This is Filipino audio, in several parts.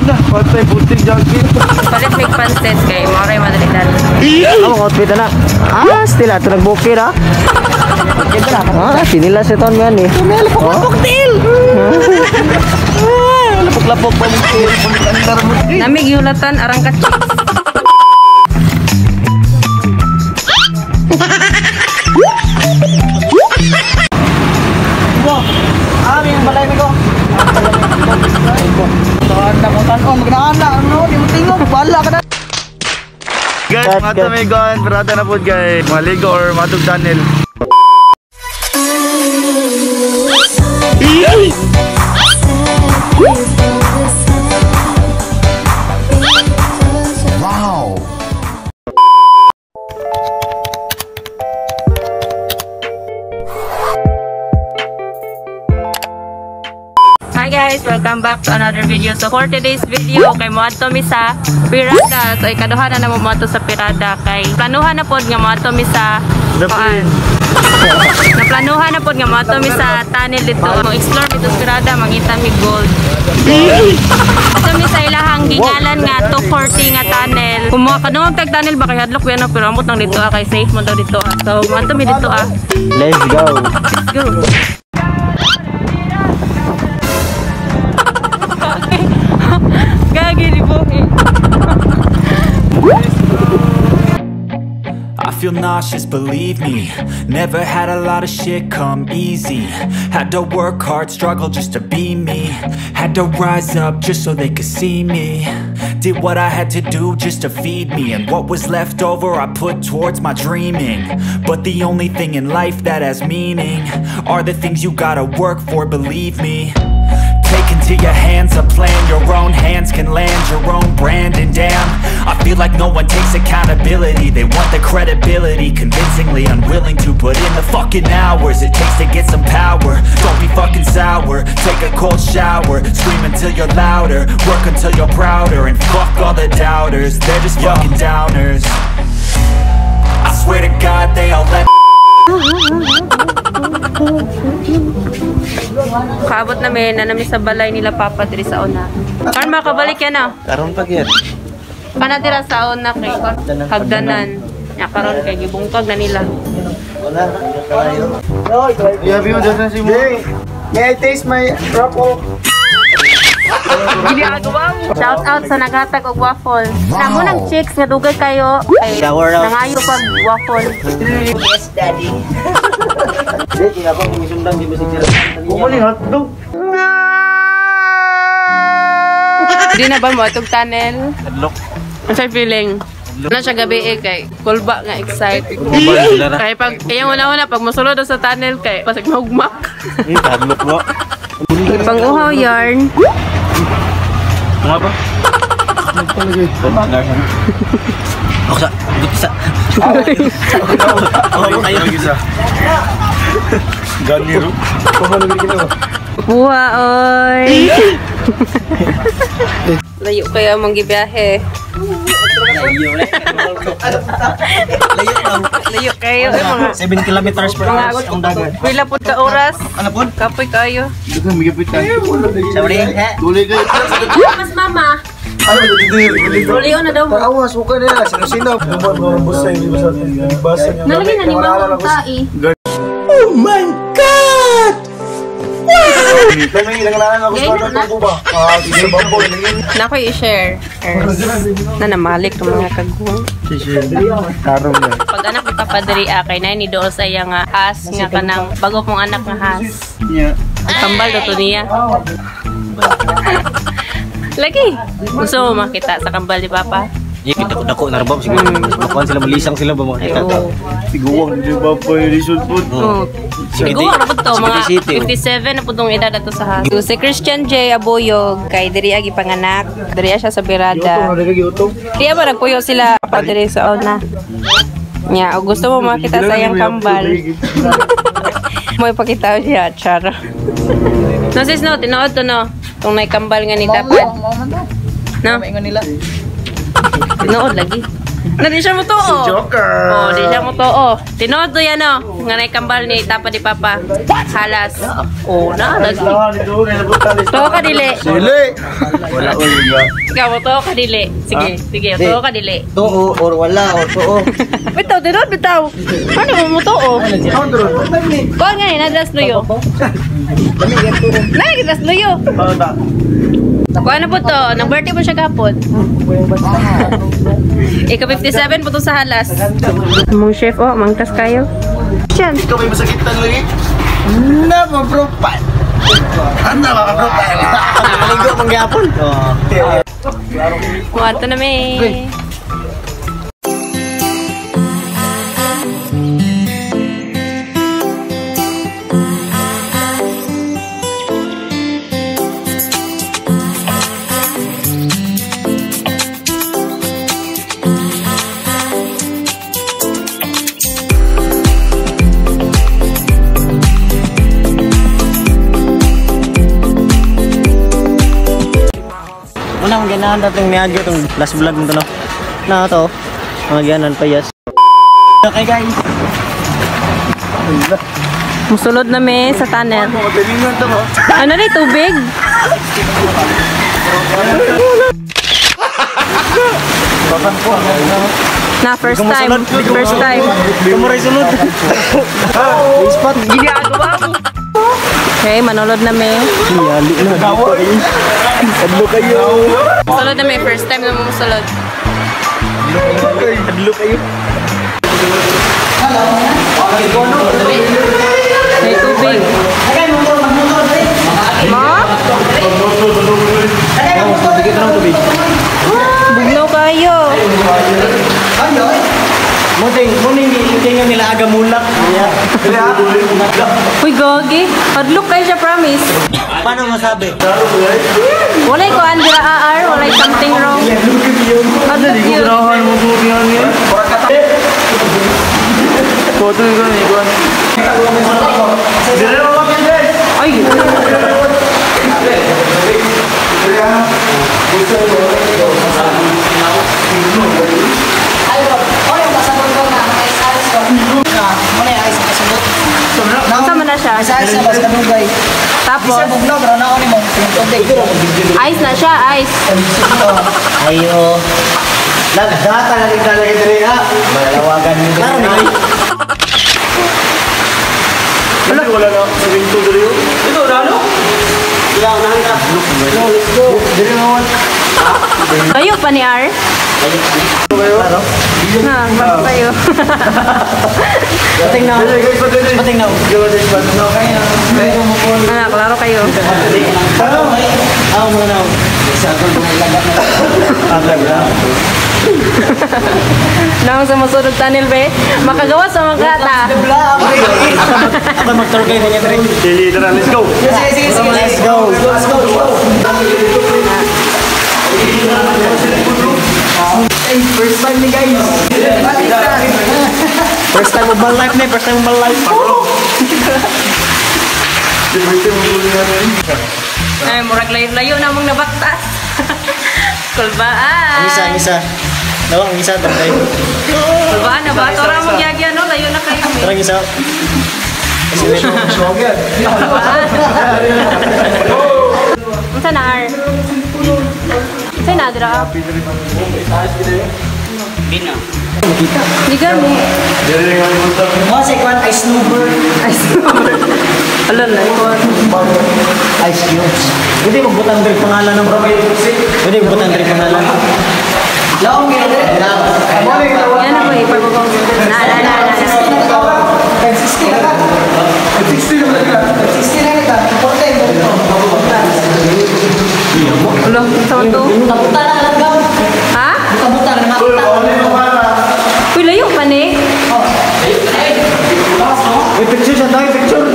na. Patay puting jacket. Palit may pansit kay Moray Madrigal. Ang outfit na. Still ato nagbukir ha. Sinila si Ton yan eh. Lapok-lapok til. Lapok-lapok pa mo. Namig yulatan arang kachik. Aming balay ko. Magnahan na, ano, di mo tingog, bala ka na. Guys, matamigon, brada na po guys. Maligo or matug tunnel. Wow. Hi guys, welcome back to another video. So for today's video, kay moadto mi sa Pirada. So ikaduha na mo moadto sa Pirada kay planuhan na pod nga moadto mi sa paan. Naplanuhan na pod nga moadto mi sa tunnel dito. Mo-explore dito sa Pirada, mangita mi gold. Ito mi sa ilahang gingalan nga 240 nga tunnel. Kung mga kanuwag tag tunnel ba kay hadlok yan pero amot lang dito kay safe mo daw dito. So moadto mi dito Let's go. Let's go. I feel nauseous, believe me. Never had a lot of shit come easy. Had to work hard, struggle just to be me. Had to rise up just so they could see me. Did what I had to do just to feed me. And what was left over I put towards my dreaming. But the only thing in life that has meaning are the things you gotta work for, believe me. Take into your hands a plan. Your own hands can land your own brand. And damn, I feel like no one takes accountability. They want the credibility, convincingly unwilling to put in the fucking hours it takes to get some power. Don't be fucking sour. Take a cold shower. Scream until you're louder. Work until you're prouder. And fuck all the doubters. They're just fucking downers. I swear to God they all let Kaabot namin na namin sa balay nila Papa diri sa una. Karon makabalik yan ah. Karon pag yan. Kana dira sa una kay hagdanan. Ya karon kay gibungkag na nila. Wala, kayo. Yabi mo dyan si mo. May I taste my waffle? Shout out sa naghatag og waffle. Namo nang chicks nga dugay kayo. Ay, Shower out. nangayo pag waffle. Yes, daddy. Hindi, nga pa kumisundang di ba si Tira? Bumali hotdog. Di na ba mo atong tunnel? Hadlok. Ang sa feeling? Ano siya gabi eh kay kulba nga excite. Kaya pag iyang una-una pag musulod sa tunnel kay pasig mahugmak. Hadlok mo. Pang-uhaw yarn. Nga ba? Ako sa, gupsa. Ganiro. Buha, oy! Layo kaya mong gibiyahe. Layo kayo. 7 kilometers per hour ang dagat. Pila po ka oras. Ano po? Kapoy kayo. Dito migapit tayo. Sorry. Tuloy kayo. Mas mama. Ano dito? Tuloy na daw. Awas, huwag ka nila. Sino-sino. Basta hindi ba sa basa niya. Nalagyan na ni Mama tae. Oh my God! May ilang ako sa ato ba? Isa ba po? Nako i-share. Na namalik ng mga kagwang. Karong na. Pag anak ni Papa diri kay na ni dool sa iya nga has nga kanang bago pong anak nga has. Kambal do to niya. Lagi. Gusto mo makita sa kambal ni Papa? Iya, kita dako na rabab siguro. Kuan sila malisang sila ba makita. Tiguang di ba po yung result po? Siguro na po to, mga 57 na po itong edad ato sa has. So, si Christian J. Aboyog, kay diri agi panganak. Diri siya sa Pirada. Kaya ba nagpuyo sila pa diri sa una? Nya, o gusto mo makita sa iyang kambal. Mo ipakita siya, chara. No sis no, tinuod to no. Kung may kambal nga ni dapat. No? Tinuod lagi. Na di siya mo to, Si Joker. Oh, di siya mo to, oh. Tinood to yan, oh. Nga na kambal ni Tapa di Papa. Halas. Oh, na. To ka dili. Dili. Wala ko yun. Ikaw mo to ka dili. Sige, sige. To ka dili. Tuo or wala or tuo. Bitaw, tinood, bitaw. Ano mo to, oh? Kuha nga ni, naglas luyo. Naglas luyo. Kuha na po to. Nag-birthday mo siya kapon. Ika 57 po to sa halas. Mong chef, oh. Mangkas kayo. Diyan. Ikaw may masakit na lulit. Napapropal. Ano napapropal? Maligo mangyapon. Kuha to na may. Unang ganahan dating niagyo itong last vlog nito, no? Na ito, mga ganan pa, yes. Okay, guys. Musulod na may sa tunnel. Madalingan to mo. Ano rin, tubig? Na, first time. First time. Kumuray sunod. Spot. Ginagawa mo. Okay, manulod na may. Yali na. Adlo kayo. Musulod na may. First time na mo musulod. Adlo kayo. May tubig. Ma? Bugnaw kayo. Muning yung nila aga mulak. Uy, gogi. Hadlok kayo siya, promise. Paano masabi? Walay ko, Andra AR. Walay something wrong. Hadlok yun. Foto ko ni Iguan. Dire mo kami guys. Ay. Sama na siya. Tapos, ice na siya, ice. Ayo. Nagdata na rin talaga diri ha. Malawagan nyo. Klaro na kayo. Wala na sa rinto dire. Ito ano? Ilang nahanda. Let's go. Dire naman. Kayo pa ni R? Klaro. Ha, bago kayo. Pating na. Pating na. Ah, klaro kayo. Ako muna na. Nang sumusunod tunnel, be. Makagawa sa mga kata. Ako mag-tour guide niya diri. Dili tara, let's go. Let's go. Let's go. First time ni guys. First time of my life na. First time of my life. Ay, murag layo-layo na mong nabaktas. Kulbaan. Isa. Nawang isa tagay. Kulbaan na ba? Tora mong yagyan, no? Layo na kayo. Tarang isa. Kulbaan. Unsa na, R? Unsa na, Adra? Bina. Di gani. Mo sa kwan ice snowbird. Alon na, ikon. Ice cubes. Pwede magbutang dari pangalan ng bro. Pwede magbutang dari pangalan. Laong gina dire. Yan ako, ipagpapang. Na. 60 na ka. 60 na ka. Important. Ulo, sama to. Kabuta na lang gaw. Ha? Kabuta na mabuta. Uy, layo pa ni. May picture siya tayo, picture.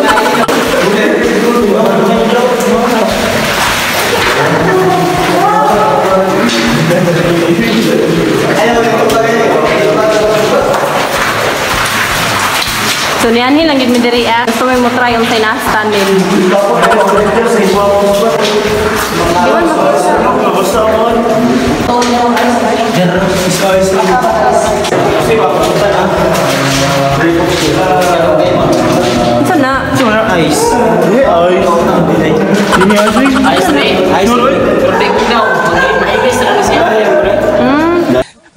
So, niyan lang yun mi diri ah. Gusto mo try yung tinas tunnel. Iwan mo.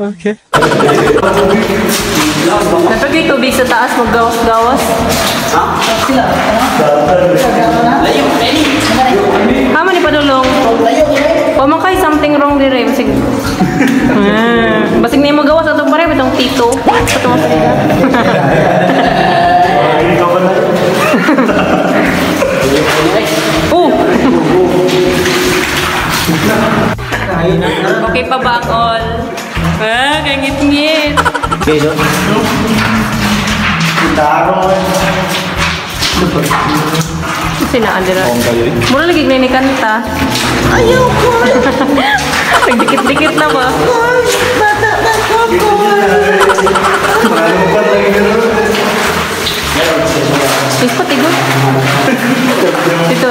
Okay. Napagay tubig sa taas, maggawas-gawas. Hama ni padulong. Pamakay something wrong dire basig. Basig ni mo gawas atong pare bitong tito. Patong sa ila. Okay pa ba all? Kangit-ngit. Okay, so. Sinaan dira. Mura lagi ni kanta. Ayaw ko. Dikit-dikit na ba? Ispat tigot. Dito.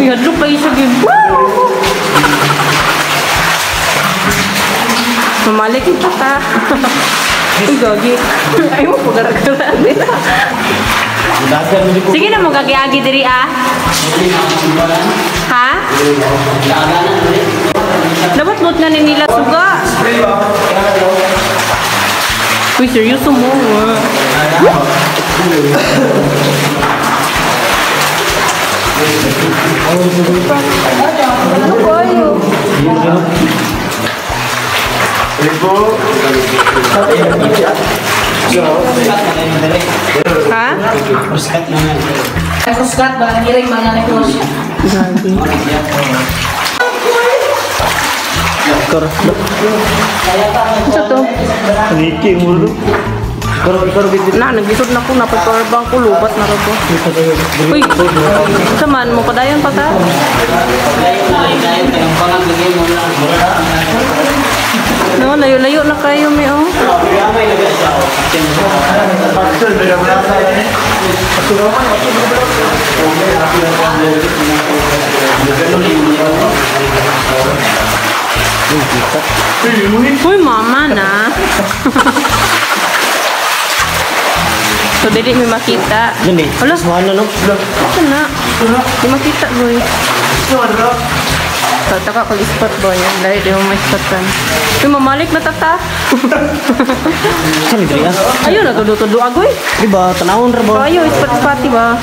Uy, hadlok lagi siya gid. Mamalik kita ka. Uy, gagi. Ay mo po gara-gara. Sige na mo gagi-agi diri ah. Ha? Dapat bot nga ni nila suga. Uy, seryoso mo. Ano kayo? Ha? Kuskat ba? Ngiring ba na nagkos? Isa to? Niki, mulu. Na, nagisod na ko. Napagparbang ko. Lubat na rin ko. Uy, saman mo. Padayon pa ka? No, layo-layo na kayo, mi oh. Uy, mama na. So, dili may makita. Gani. Hala. Mana no? Ito na. Di makita, boy. Taka pag spot boy. Dahil di mo may spotan. Uy, mamalik na tata. Saan diri ah? Ayun, natudo-tudo agoy. Di ba tanawon ra ba? Ayo, spot-spot ba?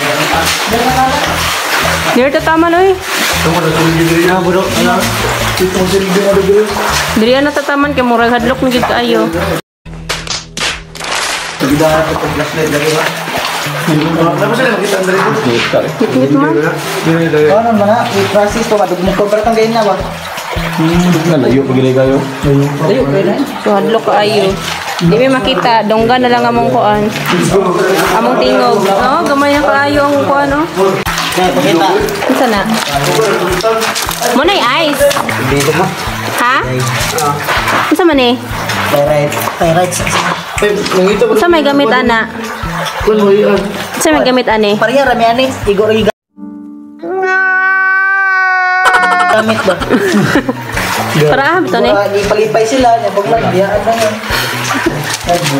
Diri tataman, oy. Ah, bro. Ano? Diri na tataman kay murag hadlok ni gid kaayo. Ngit-ngit man. Ano na? I-process to madugmok ko para tang ganyan na ba? Layo pagilay kayo. Layo kayo na. So hadlok kaayo. Di may makita, dongga na lang among kuan. Among tingog. No, gamay na kaayo ang kuan, no. Kaya pakita. Isa na. Mo na ice. Dito ha. Ha? Isa man eh. Tyrite. Sa may gamit ana. Sa may gamit ani. Pariya rami ani. Igo rin gamit ba? Para ah, bito ni. Ipalipay sila. Paglag, biyaan na yan.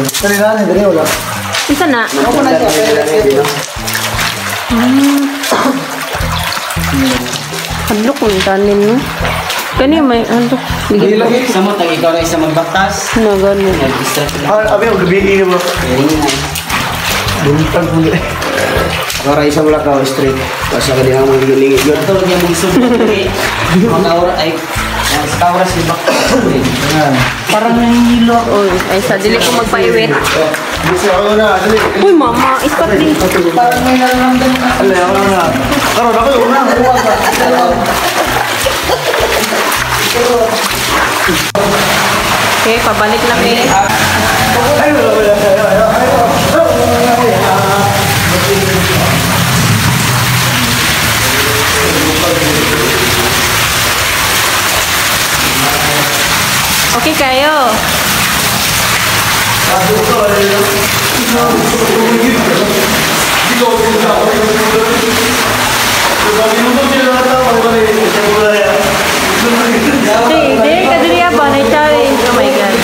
Sarila na, dali wala. Isa na. Ako na siya. Hadlok ng tanin mo. Kani may hadlok. Sa mo, tag ikaw na isa magbaktas. No, ganun. Abi ang gabi ini mo. Buntag mo. Ora isa wala ka straight. Kasi ka din ang magiging yun. Ito niya mong subok. Mga aura ay sa oras si baktas. Parang nahihilo ako. Oy, ay sa dili ko magpaiwit. Bisa ako na, dali. Uy, mama, ispat din. Parang may nararamdam ka. Ala, ako na. Karon ako yung una. Okay, pabalik na kay. Okay kayo. Hindi, kadiri ba na challenge. Oh my god.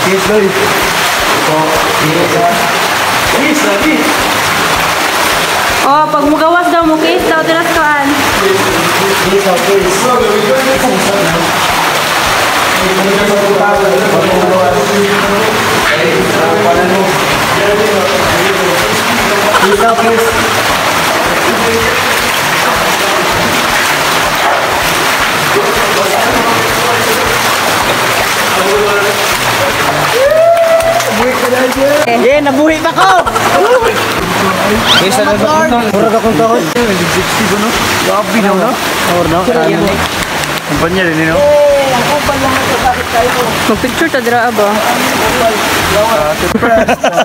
Yes, guys. Yes, lagi. Oh, pag mugawas daw mo case daw diras kaan. Yeah, nabuhi pa ko! Isa na ba ito? Murag akong kahon. Grabe na, no? Or no? Kumpanya rin, no? Mag-picture ta dira ba?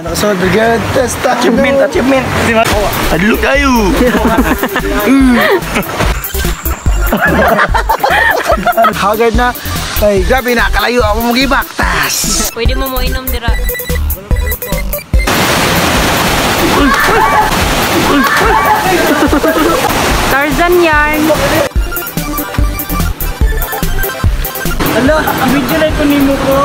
Nakasunod, brigade. Test. Achievement. Adlo kayo. Haggard na. Ay, grabe na. Kalayo ako mag-ibak. Tas. Pwede mo inom dira. Tarzan yarn. Ano? Video na ito nimo ko.